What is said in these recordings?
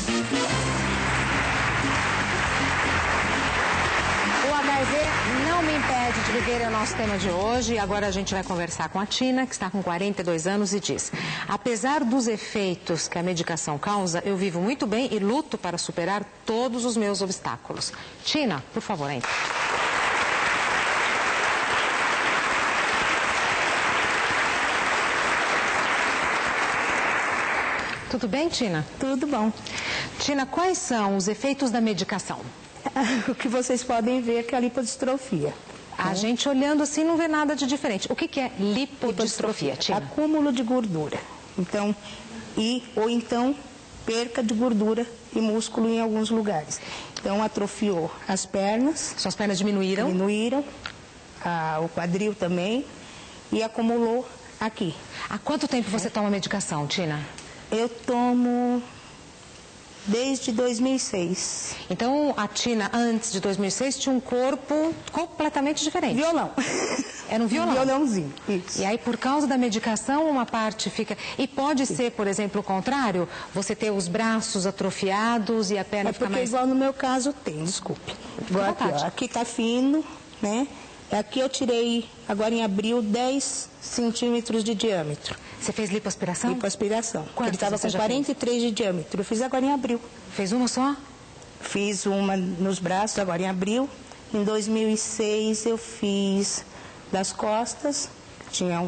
O HIV não me impede de viver, é o nosso tema de hoje. Agora a gente vai conversar com a Tina, que está com 42 anos e diz: apesar dos efeitos que a medicação causa, eu vivo muito bem e luto para superar todos os meus obstáculos. Tina, por favor, entre. Tudo bem, Tina? Tudo bom. Tina, quais são os efeitos da medicação? O que vocês podem ver é que é a lipodistrofia. A gente olhando assim não vê nada de diferente. O que é lipodistrofia, Tina? Acúmulo de gordura. Então, ou então perca de gordura e músculo em alguns lugares. Então, atrofiou as pernas. Suas pernas diminuíram? Diminuíram. O quadril também. E acumulou aqui. Há quanto tempo você toma medicação, Tina? Eu tomo desde 2006. Então, a Tina, antes de 2006, tinha um corpo completamente diferente. Violão. Era um violão? Violãozinho, isso. E aí, por causa da medicação, uma parte fica... E pode ser, por exemplo, o contrário? Você ter os braços atrofiados e a perna ficar mais... É porque igual no meu caso tem, desculpe. Igual aqui, ó, aqui tá fino, né? Aqui eu tirei, agora em abril, 10 centímetros de diâmetro. Você fez lipoaspiração? Lipoaspiração. Ele Quantas estava com 43 de diâmetro. Eu fiz agora em abril. Fez uma só? Fiz uma nos braços, agora em abril. Em 2006 eu fiz das costas. Tinha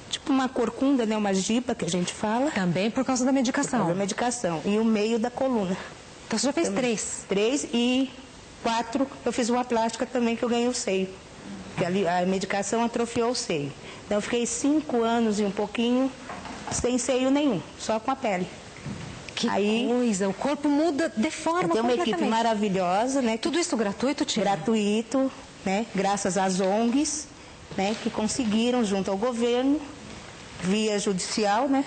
tipo uma corcunda, né? Uma giba que a gente fala. Também por causa da medicação? Por causa da medicação. E o meio da coluna. Então você já fez também. 3? 3 e 4 eu fiz uma plástica também que eu ganhei o seio. Porque a medicação atrofiou o seio. Então eu fiquei 5 anos e um pouquinho sem seio nenhum, só com a pele. Que coisa, o corpo muda, deforma completamente. Tem uma equipe maravilhosa, né? Tudo isso gratuito, Tina? Gratuito, né? Graças às ONGs, né? Que conseguiram, junto ao governo, via judicial, né?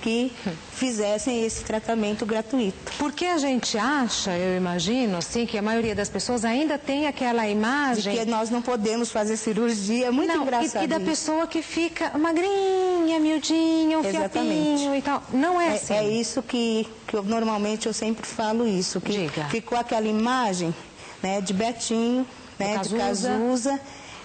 Que fizessem esse tratamento gratuito. Porque a gente acha, eu imagino, assim, que a maioria das pessoas ainda tem aquela imagem... De que nós não podemos fazer cirurgia, é muito engraçado. E da pessoa que fica magrinha, miudinha, um fiapinho e tal. Não é assim. É isso que normalmente eu sempre falo isso. Que ficou aquela imagem, né, de Betinho, né, de Cazuza.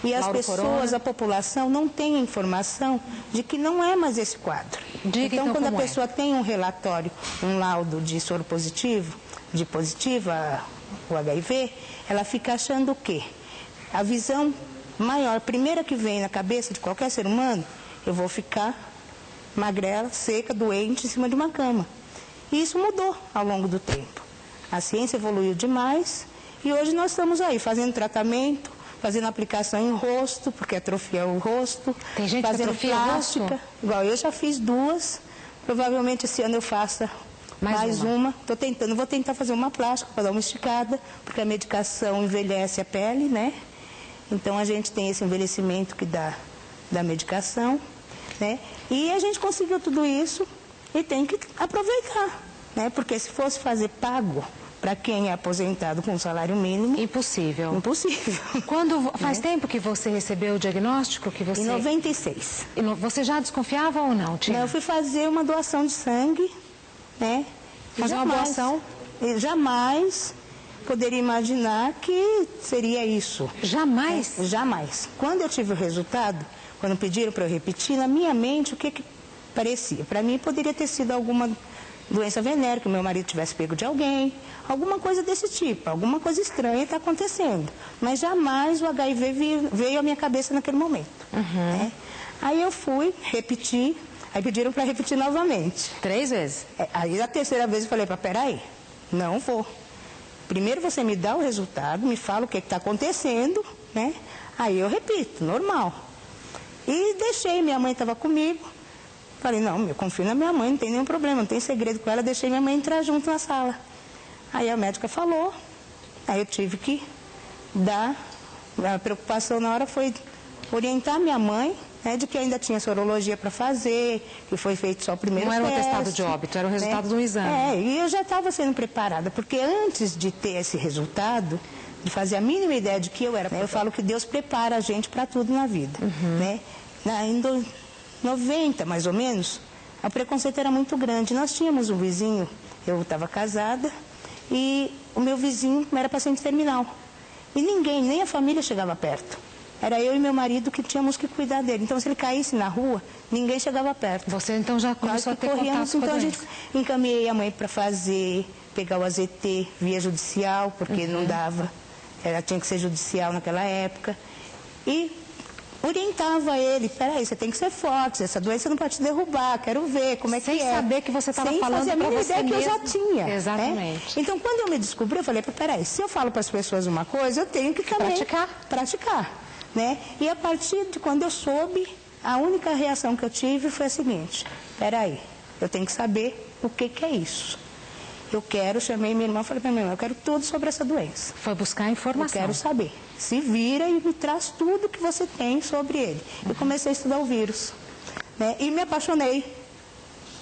E as pessoas, a população, não tem informação de que não é mais esse quadro. Então, quando a pessoa tem um relatório, um laudo de soro positivo, de positiva, o HIV, ela fica achando o quê? A visão maior, primeira que vem na cabeça de qualquer ser humano, eu vou ficar magrela, seca, doente, em cima de uma cama. E isso mudou ao longo do tempo. A ciência evoluiu demais e hoje nós estamos aí fazendo tratamento, fazendo aplicação em rosto, porque atrofia o rosto. Tem gente fazendo que atrofia plástica. O rosto? Igual eu já fiz 2. Provavelmente esse ano eu faça mais uma. Vou tentar fazer uma plástica para dar uma esticada, porque a medicação envelhece a pele, né? Então a gente tem esse envelhecimento que dá da medicação, né? E a gente conseguiu tudo isso e tem que aproveitar, né? Porque se fosse fazer pago, para quem é aposentado com salário mínimo... Impossível. Impossível. Faz tempo que você recebeu o diagnóstico? Em 96. Você já desconfiava ou não, Tina? Eu fui fazer uma doação de sangue, né? Fazer uma doação? Jamais poderia imaginar que seria isso. Jamais? Jamais. Quando eu tive o resultado, quando pediram para eu repetir, na minha mente, o que parecia? Para mim, poderia ter sido alguma doença venérea, que o meu marido tivesse pego de alguém, alguma coisa desse tipo, alguma coisa estranha está acontecendo. Mas jamais o HIV veio à minha cabeça naquele momento. Né? Aí eu fui, repeti, aí pediram para repetir novamente. 3 vezes? Aí a terceira vez eu falei, peraí, não vou. Primeiro você me dá o resultado, me fala o que está acontecendo, né? Aí eu repito, normal. E deixei, minha mãe estava comigo. Falei, não, eu confio na minha mãe, não tem nenhum problema, não tem segredo com ela. Deixei minha mãe entrar junto na sala. Aí a médica falou, aí eu tive que dar, a preocupação na hora foi orientar minha mãe, né, de que ainda tinha sorologia para fazer, que foi feito só o primeiro teste. Não era um atestado de óbito, era o resultado de um exame. E eu já estava sendo preparada, porque antes de ter esse resultado, de fazer a mínima ideia de que eu era, eu falo que Deus prepara a gente para tudo na vida, né? Em 90, mais ou menos, o preconceito era muito grande. Nós tínhamos um vizinho Eu estava casada e o meu vizinho era paciente terminal. E ninguém, nem a família chegava perto. Era eu e meu marido que tínhamos que cuidar dele. Então, se ele caísse na rua, ninguém chegava perto. Você, então, já começou a ter contato com a então, a gente encaminhei a mãe para pegar o AZT via judicial, porque não dava. Ela tinha que ser judicial naquela época. E orientava ele, peraí, você tem que ser forte, essa doença não pode te derrubar, quero ver como é que é. Sem saber que você estava falando para você ideia mesmo. Que eu já tinha. Exatamente. Né? Então, quando eu me descobri, eu falei, peraí, se eu falo para as pessoas uma coisa, eu tenho que também praticar. Né? E a partir de quando eu soube, a única reação que eu tive foi a seguinte, peraí, eu tenho que saber o que é isso. Chamei minha irmã e falei para minha irmã, eu quero tudo sobre essa doença. Foi buscar informação. Eu quero saber. Se vira e me traz tudo que você tem sobre ele. Eu comecei a estudar o vírus. Né? E me apaixonei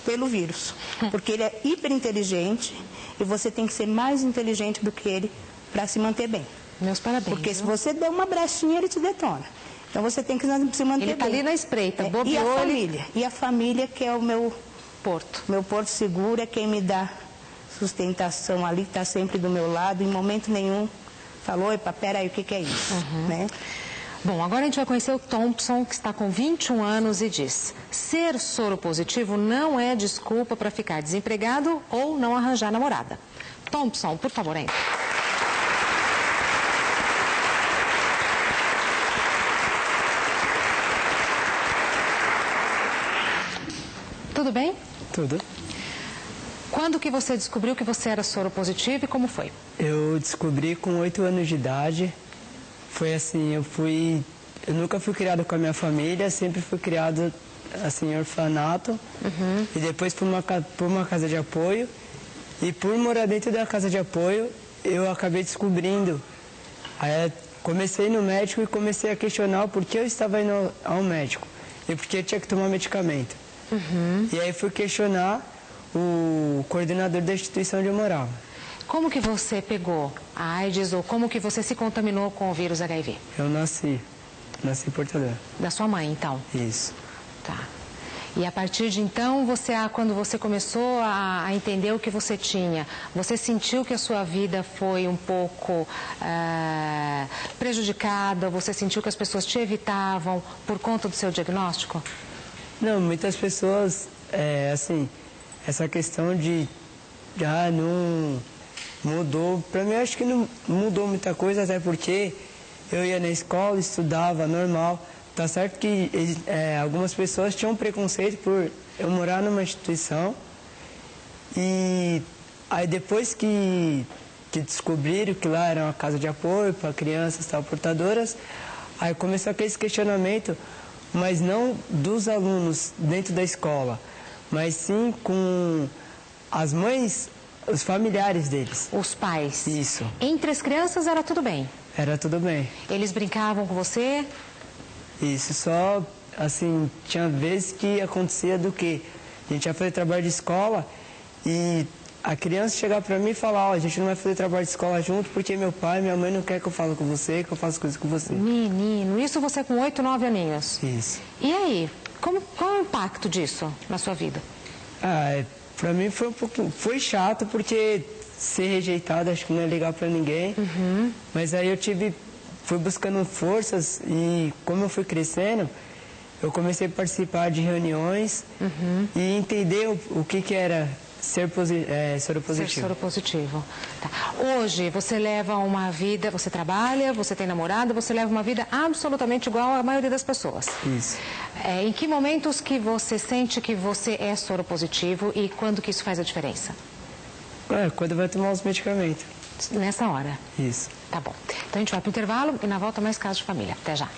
pelo vírus. Porque ele é hiperinteligente e você tem que ser mais inteligente do que ele para se manter bem. Meus parabéns. Porque se você der uma brechinha, ele te detona. Então você tem que se manter bem. Ele está ali na espreita, bobeou. E a família, que é o meu porto. Meu porto seguro, é quem me dá sustentação ali, está sempre do meu lado, em momento nenhum falou, epa, peraí, o que é isso? Né? Bom, agora a gente vai conhecer o Thompson, que está com 21 anos e diz: ser soro positivo não é desculpa para ficar desempregado ou não arranjar namorada. Thompson, por favor, entra. Tudo bem? Tudo. Quando que você descobriu que você era soro positivo e como foi? Eu descobri com 8 anos de idade. Foi assim, eu nunca fui criado com a minha família, sempre fui criado assim em orfanato. E depois por uma casa de apoio. E por morar dentro da casa de apoio, eu acabei descobrindo. Aí comecei no médico e comecei a questionar o porquê eu estava indo ao médico e porquê eu tinha que tomar medicamento. E aí fui questionar o coordenador da instituição onde eu morava. Como que você pegou a AIDS ou como que você se contaminou com o vírus HIV? Eu nasci portador. Da sua mãe, então? Isso. Tá. E a partir de então, quando você começou a entender o que você tinha, você sentiu que a sua vida foi um pouco prejudicada? Você sentiu que as pessoas te evitavam por conta do seu diagnóstico? Não, muitas pessoas, assim, essa questão de não mudou, para mim eu acho que não mudou muita coisa, até porque eu ia na escola, estudava normal. Tá certo que algumas pessoas tinham preconceito por eu morar numa instituição e aí depois que descobriram que lá era uma casa de apoio para crianças portadoras, aí começou aquele questionamento, mas não dos alunos dentro da escola, mas sim com as mães, os familiares deles. Os pais? Isso. Entre as crianças era tudo bem? Era tudo bem. Eles brincavam com você? Isso, só, assim, tinha vezes que acontecia do que a gente ia fazer trabalho de escola e a criança chegava pra mim e falava, a gente não vai fazer trabalho de escola junto porque meu pai e minha mãe não querem que eu fale com você, que eu faça coisas com você. Menino, isso você com 8, 9 aninhos? Isso. E aí, qual é o impacto disso na sua vida? Pra mim foi chato porque ser rejeitado acho que não é legal pra ninguém, mas aí eu fui buscando forças e como eu fui crescendo, eu comecei a participar de reuniões e entender o que era ser soro positivo. Ser soro positivo. Tá. Hoje você leva uma vida, você trabalha, você tem namorada, você leva uma vida absolutamente igual à maioria das pessoas. Isso. Em que momentos que você sente que você é soro positivo e quando que isso faz a diferença? Quando vai tomar os medicamentos. Nessa hora? Isso. Tá bom. Então a gente vai para o intervalo e na volta mais casos de família. Até já.